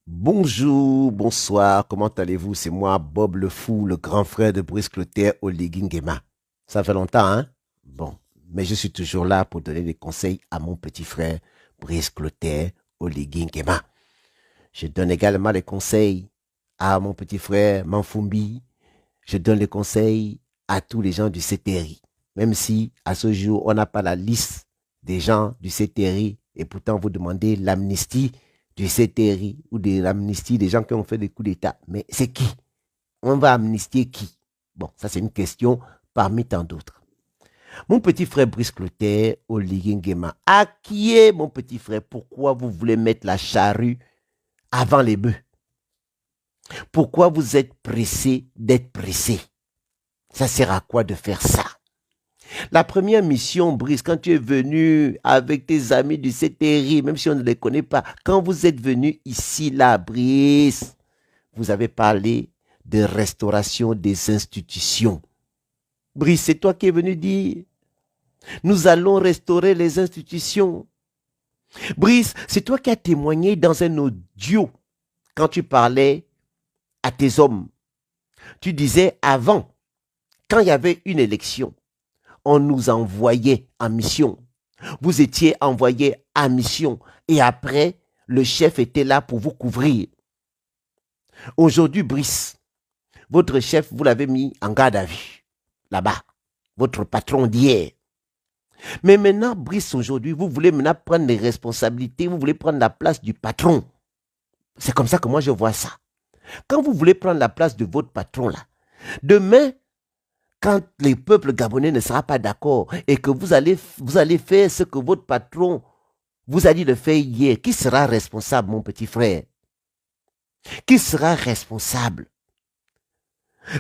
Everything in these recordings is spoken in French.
Bonjour, bonsoir, comment allez-vous? C'est moi, Bob le Fou, le grand frère de Brice Clotaire Oligui. Ça fait longtemps, hein? Bon, mais je suis toujours là pour donner des conseils à mon petit frère Brice Clotaire Oligui. Je donne également les conseils à mon petit frère Manfumbi. Je donne les conseils à tous les gens du CTRI. Même si, à ce jour, on n'a pas la liste des gens du CTRI et pourtant vous demandez l'amnistie du CTRI ou de l'amnistie des gens qui ont fait des coups d'État. Mais c'est qui? On va amnistier qui? Bon, ça c'est une question parmi tant d'autres. Mon petit frère Brice Clotaire, Oligui Nguema, à qui est mon petit frère? Pourquoi vous voulez mettre la charrue avant les bœufs? Pourquoi vous êtes pressé d'être pressé? Ça sert à quoi de faire ça? La première mission, Brice, quand tu es venu avec tes amis du CTRI, même si on ne les connaît pas, quand vous êtes venu ici, là, Brice, vous avez parlé de restauration des institutions. Brice, c'est toi qui es venu dire, nous allons restaurer les institutions. Brice, c'est toi qui as témoigné dans un audio quand tu parlais à tes hommes. Tu disais avant, quand il y avait une élection, on nous envoyait en mission. Vous étiez envoyé en mission et après, le chef était là pour vous couvrir. Aujourd'hui, Brice, votre chef, vous l'avez mis en garde à vue, là-bas, votre patron d'hier. Mais maintenant, Brice, aujourd'hui, vous voulez maintenant prendre les responsabilités, vous voulez prendre la place du patron. C'est comme ça que moi je vois ça. Quand vous voulez prendre la place de votre patron là, demain, quand le peuple gabonais ne sera pas d'accord et que vous allez faire ce que votre patron vous a dit de faire hier, qui sera responsable, mon petit frère? Qui sera responsable?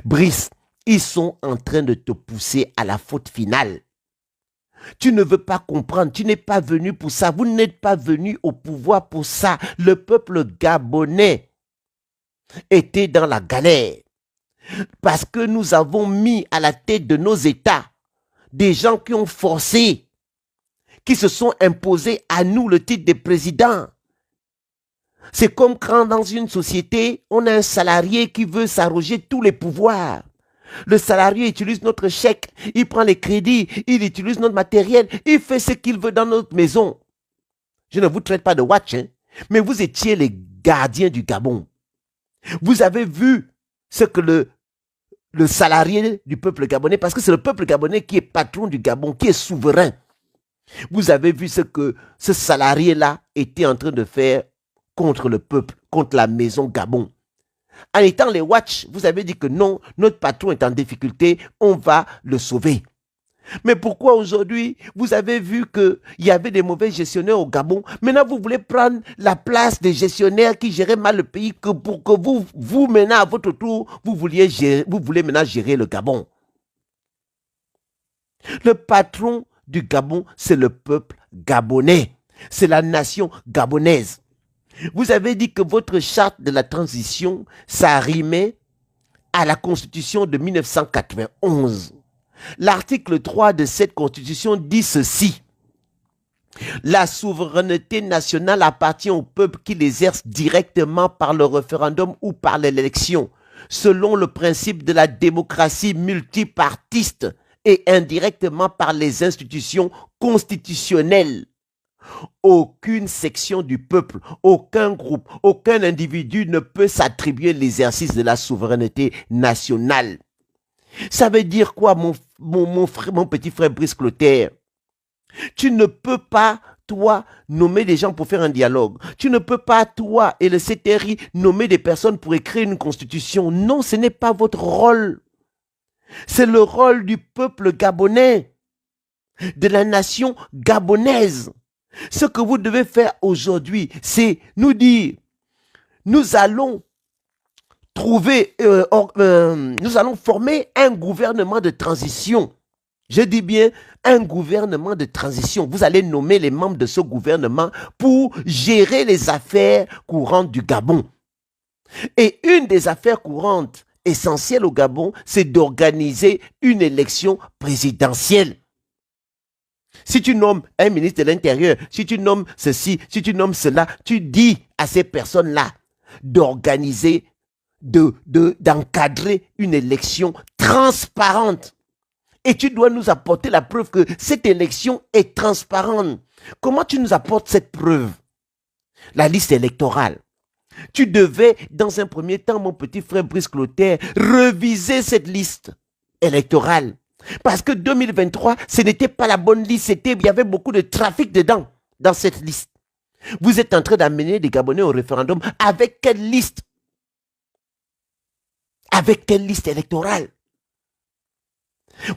Brice, ils sont en train de te pousser à la faute finale. Tu ne veux pas comprendre, tu n'es pas venu pour ça, vous n'êtes pas venu au pouvoir pour ça. Le peuple gabonais était dans la galère parce que nous avons mis à la tête de nos États des gens qui ont forcé, qui se sont imposés à nous le titre de président. C'est comme quand dans une société, on a un salarié qui veut s'arroger tous les pouvoirs. Le salarié utilise notre chèque, il prend les crédits, il utilise notre matériel, il fait ce qu'il veut dans notre maison. Je ne vous traite pas de watch, hein, mais vous étiez les gardiens du Gabon. Vous avez vu ce que le salarié du peuple gabonais, parce que c'est le peuple gabonais qui est patron du Gabon, qui est souverain. Vous avez vu ce que ce salarié-là était en train de faire contre le peuple, contre la maison Gabon. En étant les watch, vous avez dit que non, notre patron est en difficulté, on va le sauver. Mais pourquoi aujourd'hui, vous avez vu qu'il y avait des mauvais gestionnaires au Gabon? Maintenant, vous voulez prendre la place des gestionnaires qui géraient mal le pays que pour que vous maintenant, à votre tour, vous voulez maintenant gérer le Gabon. Le patron du Gabon, c'est le peuple gabonais. C'est la nation gabonaise. Vous avez dit que votre charte de la transition, ça rimait à la constitution de 1991. L'article 3 de cette constitution dit ceci. La souveraineté nationale appartient au peuple qui l'exerce directement par le référendum ou par l'élection, selon le principe de la démocratie multipartiste et indirectement par les institutions constitutionnelles. Aucune section du peuple, aucun groupe, aucun individu ne peut s'attribuer l'exercice de la souveraineté nationale. Ça veut dire quoi, mon petit frère Brice Clotaire? Tu ne peux pas, toi, nommer des gens pour faire un dialogue. Tu ne peux pas, toi et le CTRI, nommer des personnes pour écrire une constitution. Non, ce n'est pas votre rôle. C'est le rôle du peuple gabonais, de la nation gabonaise. Ce que vous devez faire aujourd'hui, c'est nous dire, nous allons nous allons former un gouvernement de transition. Je dis bien un gouvernement de transition. Vous allez nommer les membres de ce gouvernement pour gérer les affaires courantes du Gabon. Et une des affaires courantes essentielles au Gabon, c'est d'organiser une élection présidentielle. Si tu nommes un ministre de l'Intérieur, si tu nommes ceci, si tu nommes cela, tu dis à ces personnes-là, d'organiser, d'encadrer une élection transparente. Et tu dois nous apporter la preuve que cette élection est transparente. Comment tu nous apportes cette preuve? La liste électorale. Tu devais, dans un premier temps, mon petit frère Brice Clotaire, reviser cette liste électorale. Parce que 2023, ce n'était pas la bonne liste. Il y avait beaucoup de trafic dedans, dans cette liste. Vous êtes en train d'amener les Gabonais au référendum. Avec quelle liste? Avec quelle liste électorale?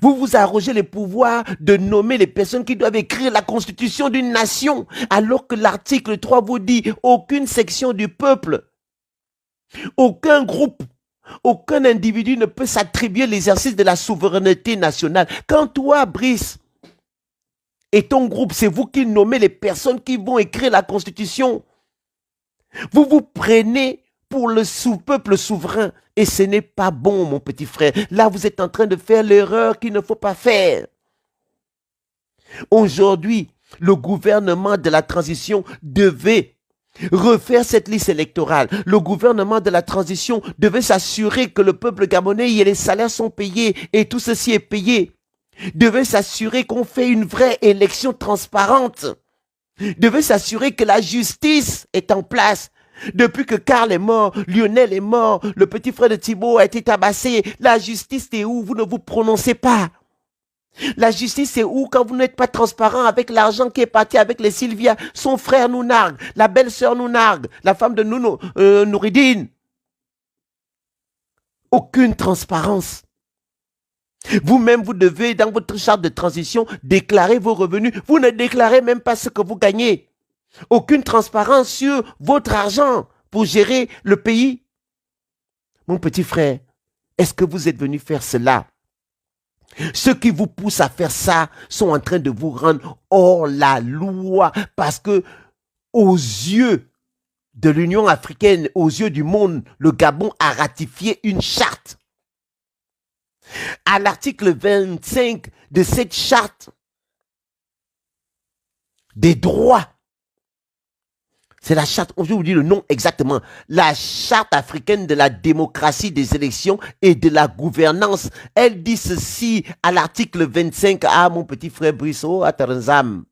Vous vous arrogez le pouvoir de nommer les personnes qui doivent écrire la constitution d'une nation, alors que l'article 3 vous dit aucune section du peuple, aucun groupe, aucun individu ne peut s'attribuer l'exercice de la souveraineté nationale. Quand toi, Brice, et ton groupe, c'est vous qui nommez les personnes qui vont écrire la constitution, vous vous prenez pour le peuple souverain. Et ce n'est pas bon, mon petit frère. Là, vous êtes en train de faire l'erreur qu'il ne faut pas faire. Aujourd'hui, le gouvernement de la transition devait refaire cette liste électorale. Le gouvernement de la transition devait s'assurer que le peuple gabonais et les salaires sont payés et tout ceci est payé. Devait s'assurer qu'on fait une vraie élection transparente. Devait s'assurer que la justice est en place. Depuis que Karl est mort, Lionel est mort, le petit frère de Thibault a été tabassé. La justice est où? Vous ne vous prononcez pas. La justice est où quand vous n'êtes pas transparent avec l'argent qui est parti avec les Sylvia? Son frère nous nargue, la belle-sœur nous nargue, la femme de Nouridine. Aucune transparence. Vous-même, vous devez, dans votre charte de transition, déclarer vos revenus. Vous ne déclarez même pas ce que vous gagnez. Aucune transparence sur votre argent pour gérer le pays. Mon petit frère, est-ce que vous êtes venu faire cela? Ceux qui vous poussent à faire ça sont en train de vous rendre hors la loi parce que aux yeux de l'Union africaine, aux yeux du monde, le Gabon a ratifié une charte. À l'article 25 de cette charte des droits, c'est la charte, je vous dis le nom exactement, la charte africaine de la démocratie des élections et de la gouvernance. Elle dit ceci à l'article 25. Ah, mon petit frère Brissot, à Taranzam.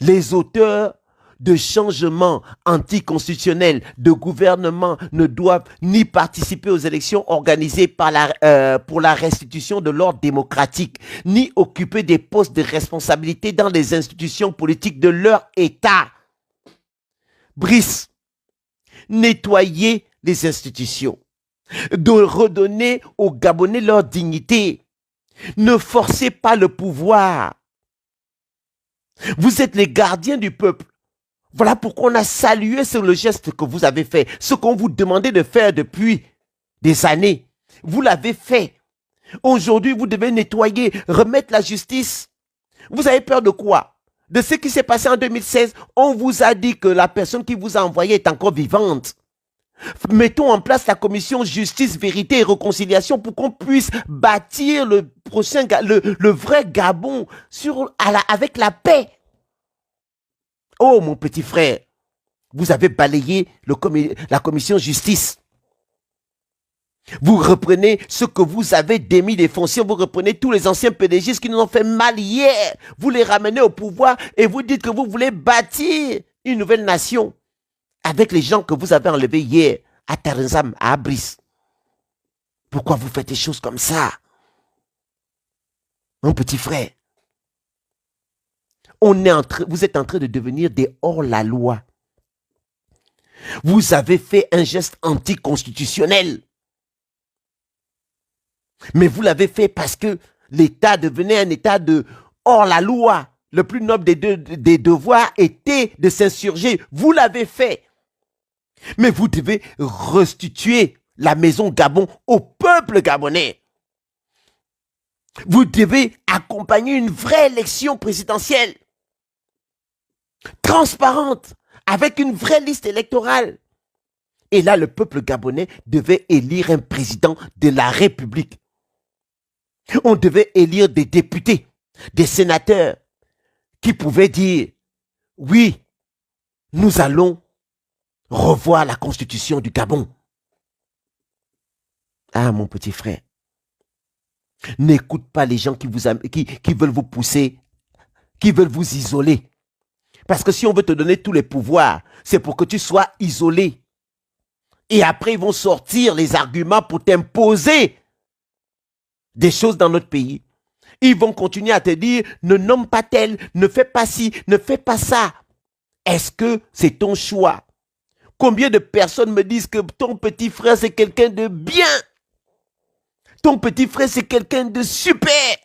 Les auteurs de changements anticonstitutionnels de gouvernement ne doivent ni participer aux élections organisées par pour la restitution de l'ordre démocratique, ni occuper des postes de responsabilité dans les institutions politiques de leur État. Brice, nettoyer les institutions, de redonner aux Gabonais leur dignité. Ne forcez pas le pouvoir. Vous êtes les gardiens du peuple. Voilà pourquoi on a salué sur le geste que vous avez fait. Ce qu'on vous demandait de faire depuis des années. Vous l'avez fait. Aujourd'hui, vous devez nettoyer, remettre la justice. Vous avez peur de quoi? De ce qui s'est passé en 2016. On vous a dit que la personne qui vous a envoyé est encore vivante. Mettons en place la commission justice, vérité et réconciliation pour qu'on puisse bâtir le prochain, le vrai Gabon avec la paix. Oh, mon petit frère, vous avez balayé la commission justice. Vous reprenez ce que vous avez démis des fonciers, vous reprenez tous les anciens PDGistes qui nous ont fait mal hier. Vous les ramenez au pouvoir et vous dites que vous voulez bâtir une nouvelle nation avec les gens que vous avez enlevés hier à Taranzam, à Abris. Pourquoi vous faites des choses comme ça? Mon petit frère, vous êtes en train de devenir des hors-la-loi. Vous avez fait un geste anticonstitutionnel. Mais vous l'avez fait parce que l'État devenait un État de hors-la-loi. Le plus noble des devoirs était de s'insurger. Vous l'avez fait. Mais vous devez restituer la maison Gabon au peuple gabonais. Vous devez accompagner une vraie élection présidentielle. Transparente, avec une vraie liste électorale. Et là, le peuple gabonais devait élire un président de la République. On devait élire des députés, des sénateurs, qui pouvaient dire, oui, nous allons revoir la constitution du Gabon. Ah, mon petit frère, n'écoute pas les gens qui veulent vous pousser, qui veulent vous isoler. Parce que si on veut te donner tous les pouvoirs, c'est pour que tu sois isolé. Et après, ils vont sortir les arguments pour t'imposer des choses dans notre pays. Ils vont continuer à te dire, ne nomme pas tel, ne fais pas ci, ne fais pas ça. Est-ce que c'est ton choix? Combien de personnes me disent que ton petit frère, c'est quelqu'un de bien? Ton petit frère, c'est quelqu'un de super.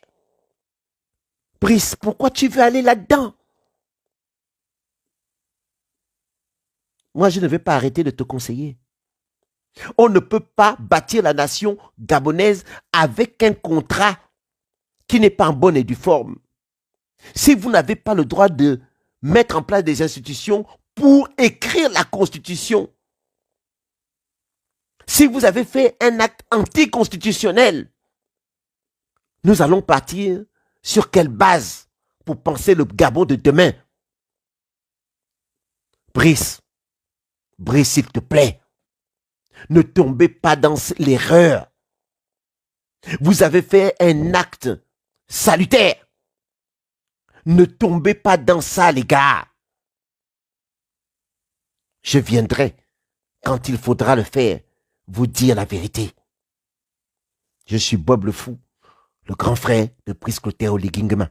Brice, pourquoi tu veux aller là-dedans? Moi, je ne vais pas arrêter de te conseiller. On ne peut pas bâtir la nation gabonaise avec un contrat qui n'est pas en bonne et due forme. Si vous n'avez pas le droit de mettre en place des institutions pour écrire la Constitution, si vous avez fait un acte anticonstitutionnel, nous allons partir sur quelle base pour penser le Gabon de demain? Brice, s'il te plaît, ne tombez pas dans l'erreur. Vous avez fait un acte salutaire. Ne tombez pas dans ça, les gars. Je viendrai, quand il faudra le faire, vous dire la vérité. Je suis Bob le Fou, le grand frère de Brice Clotaire Oligui Nguema.